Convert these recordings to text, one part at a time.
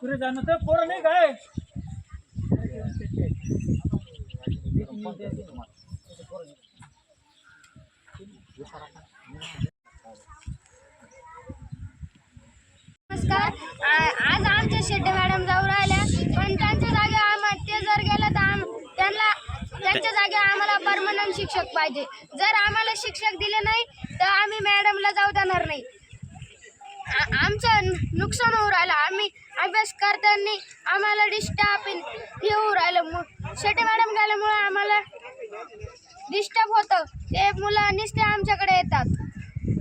पुढे जाणं तर पोरं नाही काय नमस्कार. आज आमच्या शेट्टे मॅडम जाऊ राहिल्या, पण त्यांच्या जागी ते जर गेलं तर त्यांच्या जागी आम्हाला परमनंट शिक्षक पाहिजे. जर आम्हाला शिक्षक दिले नाही तर आम्ही मॅडमला जाऊ देणार नाही. आमचं नुकसान होऊ राहिलं. आम्ही अभ्यास करताना आम्हाला डिस्टर्ब हे होऊ राहिलं. शेट्टे मॅडम गेल्यामुळे आम्हाला डिस्टर्ब होतं. ते मुलं नुसते आमच्याकडे येतात.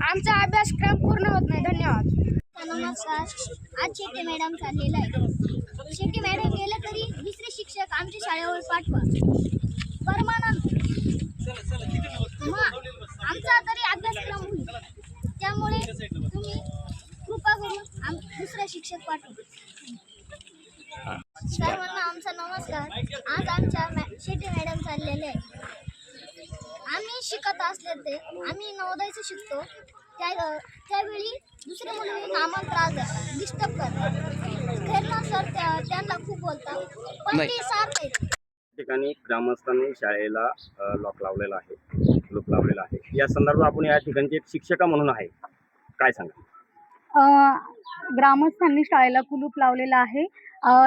आमचा अभ्यासक्रम पूर्ण होत नाही. धन्यवाद. नमस्कार. आज शेट्टे मॅडम चाललेला आहे. शेट्टे मॅडम गेले तरी दुसरे शिक्षक आमच्या शाळेवर पाठवा. परमानंट आमचा तरी अभ्यासक्रम होईल. त्यामुळे तुम्ही कृपा करून दुसरे शिक्षक पाठवा. सर्वांना आमचा नमस्कार. आज आमच्या शेट्टे मॅडम चाललेले आहे. आम्ही शिकत असले ते आम्ही नवोदयचं शिकतो. त्यावेळी दुसरे मुलं आम्हाला त्रास देतात, डिस्टर्ब करतात. घरनं सर त्यांना खूप बोलतात, पण ते साथ आहेत. ठिकाणी ग्रामस्थांनी शाळेला लॉक लावलेला आहे, कुलूप लावलेला आहे. या संदर्भात आपण या ठिकाणचे एक शिक्षिका म्हणून आहे, काय सांगा? ग्रामस्थांनी शाळेला कुलूप लावलेला आहे.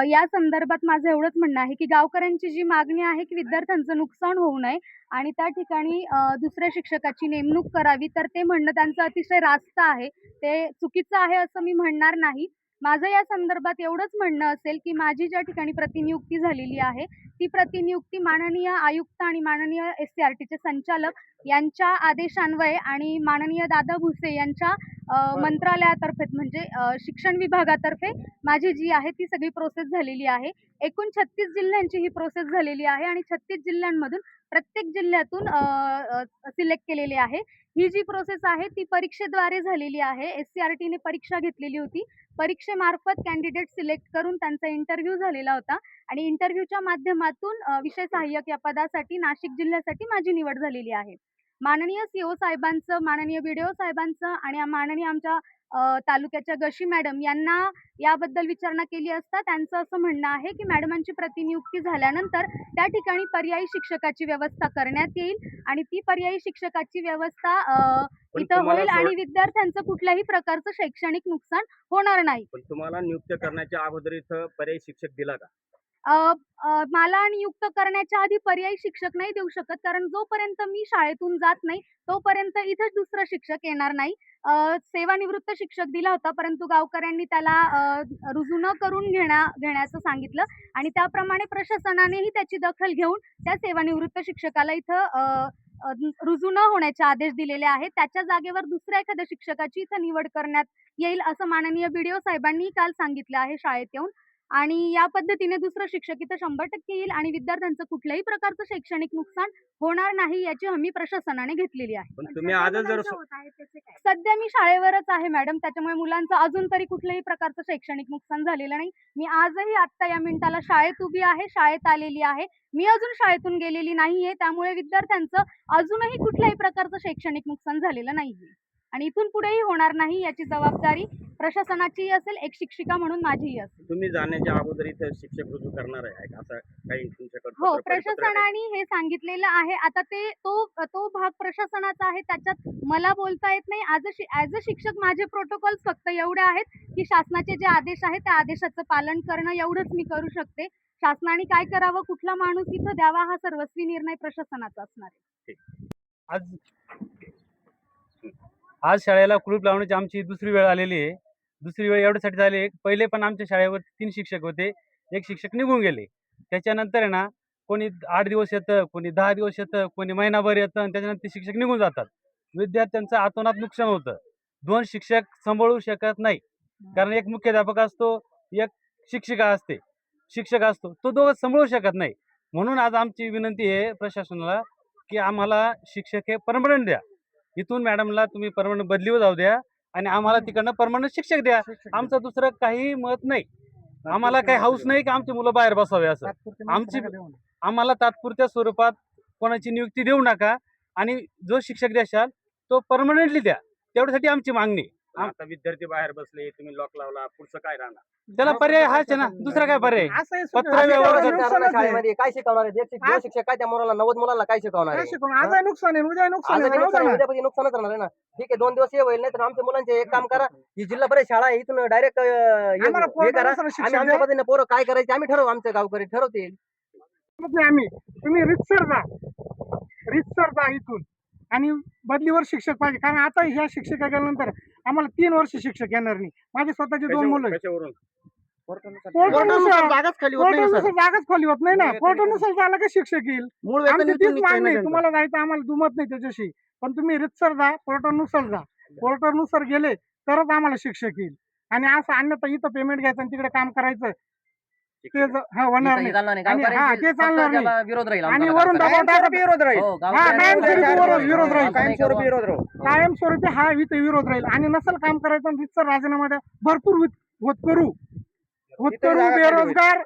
या संदर्भात माझं एवढंच म्हणणं आहे की गावकऱ्यांची जी मागणी आहे की विद्यार्थ्यांचं नुकसान होऊ नये आणि त्या ठिकाणी दुसऱ्या शिक्षकाची नेमणूक करावी, तर ते म्हणणं त्यांचं अतिशय रास्त आहे. ते चुकीचं आहे असं मी म्हणणार नाही. माझं या संदर्भात एवढंच म्हणणं असेल की माझी ज्या ठिकाणी प्रतिनियुक्ती झालेली आहे ती प्रतिनियुक्ती माननीय आयुक्त आणि माननीय SCRTचे संचालक यांच्या आदेशान्वये आणि माननीय दादा भुसे यांच्या मंत्रालयातर्फे म्हणजे शिक्षण विभागातर्फे माझी जी आहे ती सगळी प्रोसेस झालेली आहे. एकूण 36 जिल्ह्यांची ही प्रोसेस झालेली आहे आणि 36 जिल्ह्यांमधून प्रत्येक जिल्ह्यातून सिलेक्ट केलेले आहे. ही जी प्रोसेस आहे ती परीक्षेद्वारे झालेली आहे. SCRTने परीक्षा घेतलेली होती. परीक्षेमार्फत कॅन्डिडेट सिलेक्ट करून त्यांचा इंटरव्ह्यू झालेला होता आणि इंटरव्ह्यूच्या माध्यमातून विषय सहाय्यक या पदासाठी नाशिक जिल्ह्यासाठी माझी निवड झालेली आहे. माननीय CO साहेबांचं, माननीय BDO साहेबांचं आणि माननीय आमच्या तालुक्याच्या गशी मॅडम यांना याबद्दल विचारणा केली असता त्यांचं असं म्हणणं आहे की मॅडमांची प्रतिनियुक्ती झाल्यानंतर त्या ठिकाणी पर्यायी शिक्षकाची व्यवस्था करण्यात येईल आणि ती पर्यायी शिक्षकाची व्यवस्था इथं होईल आणि विद्यार्थ्यांचं कुठल्याही प्रकारचं शैक्षणिक नुकसान होणार नाही. पण तुम्हाला नियुक्त करण्याच्या अगोदर इथं पर्यायी शिक्षक दिला का? मला नियुक्त करण्याच्या आधी पर्यायी शिक्षक नाही देऊ शकत, कारण जोपर्यंत मी शाळेतून जात नाही तोपर्यंत इथंच दुसरा शिक्षक येणार नाही. सेवानिवृत्त शिक्षक दिला होता, परंतु गावकऱ्यांनी त्याला रुजू न करून घेण्याचं सांगितलं आणि त्याप्रमाणे प्रशासनानेही त्याची दखल घेऊन त्या सेवानिवृत्त शिक्षकाला इथं रुजू न होण्याचे आदेश दिलेले आहेत. त्याच्या जागेवर दुसऱ्या एखाद्या शिक्षकाची इथं निवड करण्यात येईल असं माननीय BDO साहेबांनी काल सांगितलं आहे शाळेत येऊन आणि या पद्धतीने दुसरं शिक्षक इथं 100% येईल आणि विद्यार्थ्यांचं कुठल्याही प्रकारचं शैक्षणिक नुकसान होणार नाही याची हमी प्रशासनाने घेतलेली आहे. पण तुम्ही आज जर सध्या मी शाळेवरच आहे मॅडम, त्याच्यामुळे मुलांचं अजून तरी कुठल्याही प्रकारचं शैक्षणिक नुकसान झालेलं नाही. मी आजही आत्ता या मिनिटाला शाळेत उभी आहे, शाळेत आलेली आहे. मी अजून शाळेतून गेलेली नाहीये, त्यामुळे विद्यार्थ्यांचं अजूनही कुठल्याही प्रकारचं शैक्षणिक नुकसान झालेलं नाहीये आणि इथून पुढेही होणार नाही याची जबाबदारी प्रशासनाचीही असेल, एक शिक्षिका म्हणून माझीही असेल. तुम्ही जाण्याच्या अगोदर इथे शिक्षक रुजू करणार आहे का असं काही तुमच्याकडे? हो, प्रशासनाने हे सांगितलेलं आहे. आता तो भाग प्रशासनाचा आहे, त्याच्यात मला बोलता येत नाही. ॲज अ शिक्षक माझे प्रोटोकॉल्स फक्त एवढे आहेत की शासनाचे जे आदेश आहेत त्या आदेशाचं पालन करणं एवढंच मी करू शकते. शासनाने काय करावं, कुठला माणूस इथं द्यावा हा सर्वस्वी निर्णय प्रशासनाचा असणार आहे. आज शाळेला कुलूप लावण्याची आमची दुसरी वेळ आलेली आहे. दुसरी वेळ एवढ्यासाठी झाली, पहिले पण आमच्या शाळेवर 3 शिक्षक होते, एक शिक्षक निघून गेले. त्याच्यानंतर आहे ना, कोणी 8 दिवस येतं, कोणी 10 दिवस येतं, कोणी महिनाभर येतं आणि त्याच्यानंतर ते शिक्षक निघून जातात. विद्यार्थ्यांचं अतोनात नुकसान होतं. 2 शिक्षक सांभाळू शकत नाही, कारण एक मुख्याध्यापक असतो, एक शिक्षिका असते, शिक्षक असतो, तो दोघं सांभाळू शकत नाही. म्हणून आज आमची विनंती आहे प्रशासनाला की आम्हाला शिक्षक हे परमनंट द्या. इथून मॅडमला तुम्ही परमनंट बदलीवर जाऊ द्या आणि आम्हाला तिकडनं परमनंट शिक्षक द्या. आमचं दुसरं काही मत नाही. आम्हाला काही हाऊस नाही की आमची मुलं बाहेर बसावे असं आम्हाला तात्पुरत्या स्वरूपात कोणाची नियुक्ती देऊ नका आणि जो शिक्षक द्याल तो परमनंटली द्या तेवढ्यासाठी आमची मागणी आहे. आता विद्यार्थी बाहेर बसले, तुम्ही लॉक लावला, पुढचं काय राहणार? त्याला पर्याय हाच आहे ना, दुसरा काय पर्याय पत्र व्यवहार शाळेमध्ये काय शिकवणार आहे? जे शिक्षक काय त्या मुलांना 90 मुलांना काय शिकवणार आहे? आज नुकसान आहे उद्या नुकसान आजही आहे, नुकसान आहे, राहू दे ना. उद्यापासून नुकसानच राहणार आहे ना. ठीक आहे, 2 दिवस हे होईल नाही तर आमच्या मुलांचे एक काम करा, ही जिल्हा परिषद शाळा आहे इथून डायरेक्ट आम्हाला हे करा. पोरांना शिक्षण आम्ही आमच्या द्या. पद्धतीने पोरं काय करायचे आम्ही ठरवू, आमचे गावकरी ठरवतील. आम्ही तुम्ही रितसर जा इथून आणि बदलीवर शिक्षक पाहिजे, कारण आता ह्या शिक्षका गेल्यानंतर आम्हाला 3 वर्ष शिक्षक येणार नाही. माझे स्वतःचे 2 मुलं आहेत. कशावरून? कोर्टानुसार जागाच खाली होत नाही ना, सर. कोर्टानुसार जागाच खाली होत नाही ना. कोर्टानुसार झाला का शिक्षक येईल. मूळ वेतन आमची इथून तीच निघतंय मागणी ना आहे. तुम्हाला जायचं आम्हाला दुमत नाही त्याच्याशी, पण तुम्ही रितसर जा, कोर्टानुसार जा. कोर्टानुसार गेले तरच आम्हाला शिक्षक येईल. आणि असं अन्यथा इथं पेमेंट घ्यायचं आणि तिकडे काम करायचं ते होणार इथं हे नाही. चालणार नाही. आणि गावकऱ्यांचे ते चालणार फक्त नाही. त्याला विरोध राहील आणि आमचा वरून गावकऱ्यांचा. दबाव टाकत विरोध राहील. हो, कायमस्वरूपी विरोध राहील. कायमस्वरूपी विरोध राहील. कायमस्वरूपी हा इथे विरोध राहील. आणि नसल काम करायचं आणि रितसर राजीनामा भरपूर होतकरू बेरोजगार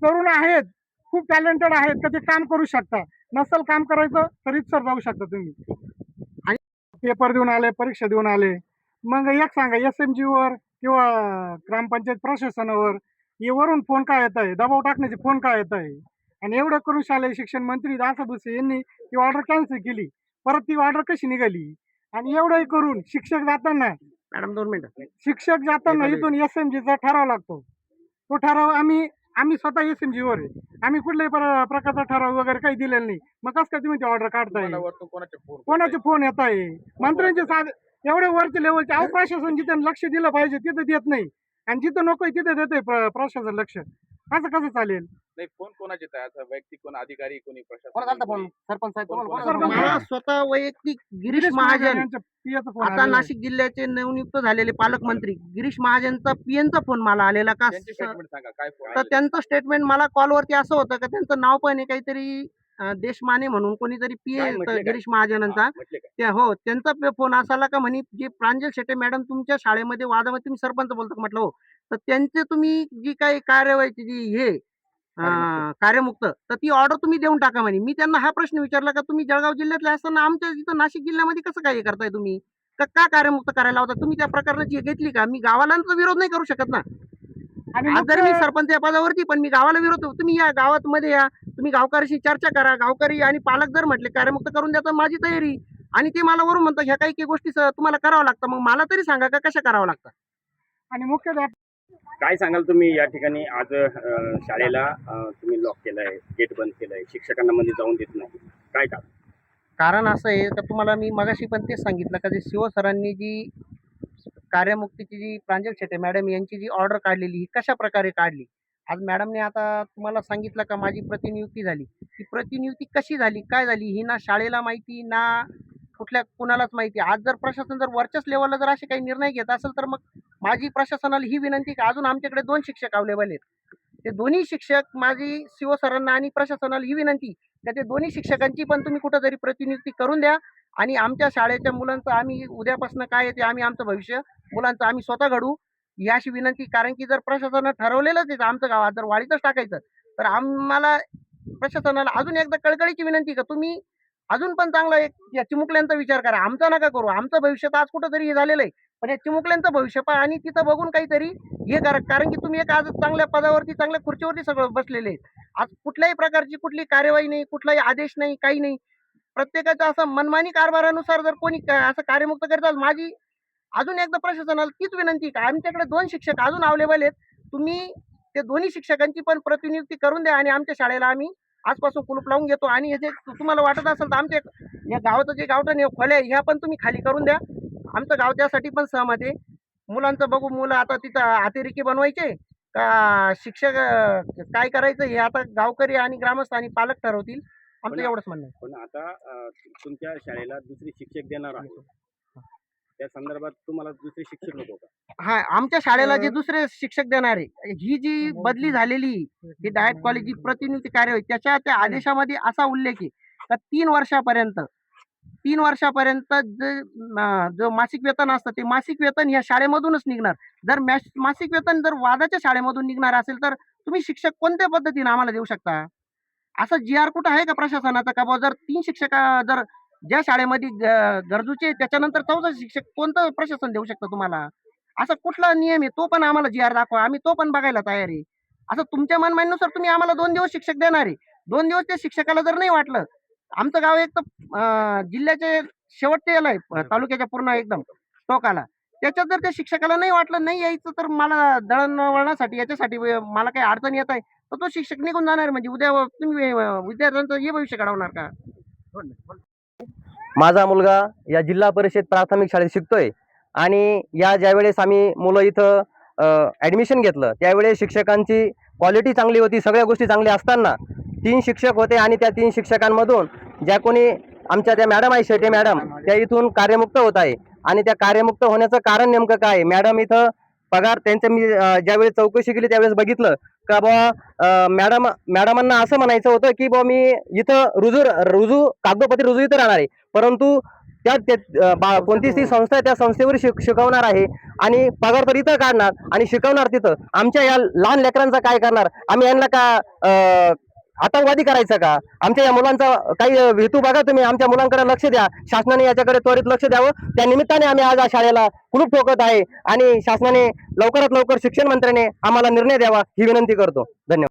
तरुण आहेत, खूप टॅलेंटेड आहेत का ते काम करू शकता. नसल काम करायचं तर रितसर जाऊ शकता तुम्ही. आणि पेपर देऊन आले, परीक्षा देऊन आले, मग एक सांगा SMG वर किंवा ग्रामपंचायत प्रशासनावर वरून फोन काय येत आहे, दबाव टाकण्याचे फोन काय येत आहे. आणि एवढं करून शालेय शिक्षण मंत्री दासा भुसे यांनी ती ऑर्डर कॅन्सल केली. परत ती ऑर्डर कशी निघाली. आणि एवढंही करून शिक्षक जाताना मॅडम 2 मिनिटं. शिक्षक जाताना इथून SMG चा ठराव लागतो. तो ठराव आम्ही स्वतः SMG वर आहे. आम्ही कुठल्याही प्रकारचा ठराव वगैरे काही दिलेला नाही. मग कसं काय तुम्ही ती ऑर्डर काढताय. कोणाचे फोन येत आहे मंत्र्यांचे एवढे वरचे लेवलचे. अहो प्रशासन जिथे लक्ष दिलं पाहिजे तिथे देत नाही आणि जिथं नको तिथे देते प्रशासन लक्ष. असं कसं चालेल. नाही, फोन कोणाचे येत आहे? असं वैयक्तिक कोण अधिकारी, कोणी कोणाचा आलता फोन? प्रशासन? सरपंच साहेब तुम्हाला कोण- कोणाचा कोण- आलता? मला मला स्वतः वैयक्तिक गिरीश महाजन, यांच्या पियाचा फोन आता आलेला आहे. नाशिक जिल्ह्याचे नवनियुक्त झालेले पालकमंत्री गिरीश महाजनचा PN फोन मला आलेला का त्यांची स्टेटमेंट सांगा, काय फोन तर त्यांचं स्टेटमेंट मला कॉलवरती असं होतं का त्यांचं नाव पण आहे काहीतरी देशमाने म्हणून कोणीतरी काय म्हटले काय? गिरीश महाजनांचा. म्हटले काय? ते हो त्यांचा फोन असाला का म्हणे जे प्रांजल शेटे मॅडम तुमच्या शाळेमध्ये वादामध्ये तुम्ही सरपंच बोलतो का? म्हटलं हो. तर त्यांचे तुम्ही जी काही कार्यवाहीची जी हे कार्यमुक्त तर ती ऑर्डर तुम्ही देऊन टाका म्हणे. मी त्यांना हा प्रश्न विचारला का तुम्ही जळगाव जिल्ह्यातले असताना आमच्या इथं नाशिक जिल्ह्यामध्ये कसं काय हे करताय तुम्ही का कार्यमुक्त करायला होता तुम्ही? त्या प्रकारची घेतली का? मी गावाला तर विरोध नाही करू शकत ना. आणि आज जर मी सरपंच या पदावरती पण मी गावाला विरोध तुम्ही या गावात मध्ये या, तुम्ही गावकऱ्याशी चर्चा करा. गावकरी आणि पालक जर म्हटले कार्यमुक्त करून द्या तर माझी तयारी. आणि ते मला वरून म्हणतात ह्या काही गोष्टी तुम्हाला करावं लागतं. मग मला तरी सांगा का कशा करावं लागतं. आणि मुख्याध्यापक काय सांगाल तुम्ही या ठिकाणी आज शाळेला तुम्ही लॉक केलंय, गेट बंद केलंय, शिक्षकांना मध्ये जाऊन देत नाही, काय का? कारण असं आहे का तुम्हाला मी मगाशी पण तेच सांगितलं का जे शिव सरांनी जी कार्यमुक्तीची जी प्रांजल शेटे मॅडम यांची जी ऑर्डर काढलेली ही कशा प्रकारे काढली. आज मॅडमने आता तुम्हाला सांगितलं का माझी प्रतिनियुक्ती झाली. ती प्रतिनियुक्ती कशी झाली, काय झाली ही ना शाळेला माहिती ना कुणालाच माहिती. आज जर प्रशासन जर वरच्याच लेवलला जर असे काही निर्णय घेत असेल तर मग माझी प्रशासनाला ही विनंती की अजून आमच्याकडे 2 शिक्षक अवेलेबल आहेत. ते दोन्ही शिक्षक माझी शिव सरांना आणि प्रशासनाला ही विनंती का ते दोन्ही शिक्षकांची पण तुम्ही कुठंतरी प्रतिनियुक्ती करून द्या. आणि आमच्या शाळेच्या मुलांचं आम्ही उद्यापासून काय आहे ते आम्ही आमचं भविष्य मुलांचं आम्ही स्वतः घडू ही अशी विनंती. कारण की जर प्रशासनानं ठरवलेलंच आहे आमचं गावात जर वाढीतच टाकायचं तर आम्हाला प्रशासनाला अजून एकदा कळकळीची विनंती का तुम्ही अजून पण चांगला एक या चिमुकल्यांचा विचार करा. आमचा नका करू. आमचं भविष्य तर आज कुठंतरी हे झालेलं आहे पण या चिमुकल्यांचं भविष्य पहा आणि तिथं बघून काहीतरी हे करा. कारण की तुम्ही एक आज चांगल्या पदावरती चांगल्या खुर्चीवरती सगळं बसलेले आहेत. आज कुठल्याही प्रकारची कुठली कार्यवाही नाही, कुठलाही आदेश नाही, काही नाही. प्रत्येकाचा असं मनमानी कारभारानुसार जर कोणी असं कार्यमुक्त करतात माझी अजून एकदा प्रशासनाला तीच विनंती का आमच्याकडे 2 शिक्षक अजून अवेलेबल आहेत. तुम्ही ते दोन्ही शिक्षकांची पण प्रतिनियुक्ती करून द्या आणि आमच्या शाळेला आम्ही आजपासून कुलूप लावून घेतो. आणि हे जे तुम्हाला वाटत असेल तर आमच्या या गावाचं जे गावठण खोल्या ह्या पण तुम्ही खाली करून द्या. आमचं गाव त्यासाठी पण सहमत आहे. मुलांचं बघू. मुलं आता तिथं अतिरेकी बनवायचे का शिक्षक काय करायचं हे आता गावकरी आणि ग्रामस्थ आणि पालक ठरवतील. आमचं एवढंच म्हणणं आहे. पण आता तुमच्या शाळेला दुसरी शिक्षक देणार आहे, त्या संदर्भात तुम्हाला दुसरे शिक्षक नको का? हा आमच्या शाळेला जे दुसरे शिक्षक देणार आहे ही जी बदली झालेली ही डायट कॉलेज जी प्रतिनियुक्ती कार्यवाही त्याच्या त्या आदेशामध्ये असा उल्लेख आहे का 3 वर्षापर्यंत 3 वर्षापर्यंत जो मासिक वेतन असतं ते मासिक वेतन ह्या शाळेमधूनच निघणार. जर मासिक वेतन जर वादाच्या शाळेमधून निघणार असेल तर तुम्ही शिक्षक कोणत्या पद्धतीने आम्हाला देऊ शकता? असं जी-आर कुठं आहे का प्रशासनाचा का बुवा जर 3 शिक्षक जर ज्या शाळेमध्ये गरजूचे आहेत, त्याच्यानंतर 14 शिक्षक कोणतं प्रशासन देऊ शकतं तुम्हाला? असा कुठला नियम आहे तो पण आम्हाला जी-आर दाखवा. आम्ही तो पण बघायला तयार आहे. असं तुमच्या मनमानीनुसार तुम्ही आम्हाला 2 दिवस शिक्षक देणार आहे. 2 दिवस त्या शिक्षकाला जर नाही वाटलं, आमचं गाव एक तर जिल्ह्याचे शेवटच्या याला आहे, तालुक्याच्या पूर्ण एकदम टोकाला. त्याच्यात जर त्या शिक्षकाला नाही वाटलं नाही यायचं तर मला दळणवळणासाठी याच्यासाठी मला काही अडचण येत आहे, तर तो शिक्षक निघून जाणार म्हणजे उद्या तुम्ही विद्यार्थ्यांचं हे भविष्य घडवणार का? माझा मुलगा या जिल्हा परिषद प्राथमिक शाळेत शिकतोय आणि ज्यावेळेस आम्ही मुलं इथं ॲडमिशन घेतलं त्यावेळेस शिक्षकांची क्वालिटी चांगली होती, सगळ्या गोष्टी चांगल्या असताना 3 शिक्षक होते आणि त्या 3 शिक्षकांमधून ज्या कोणी आमच्या त्या मॅडम आहे शेटे मॅडम त्या इथून कार्यमुक्त होत आहे आणि त्या कार्यमुक्त होण्याचं कारण नेमकं काय? मॅडम इथं पगार त्यांचं मी ज्यावेळेस चौकशी केली त्यावेळेस बघितलं का बुवा मॅडमांना असं म्हणायचं होतं की बुवा मी इथं रुजू कागदोपत्री रुजू इथं राहणार आहे, परंतु कोणतीच ती संस्था आहे त्या संस्थेवर शिकवणार आहे आणि पगार तर इथं काढणार आणि शिकवणार तिथं. आमच्या या लहान लेकरांचा काय करणार? आम्ही यांना का आतंकवादी करायचं का? आमच्या या मुलांचा काही हेतू बघा तुम्ही, आमच्या मुलांकडे लक्ष द्या. शासनाने याच्याकडे त्वरित लक्ष द्यावं. त्या निमित्ताने आम्ही आज या शाळेला कुलूप ठोकत आहे आणि शासनाने लवकरात लवकर शिक्षण मंत्र्याने आम्हाला निर्णय द्यावा ही विनंती करतो. धन्यवाद.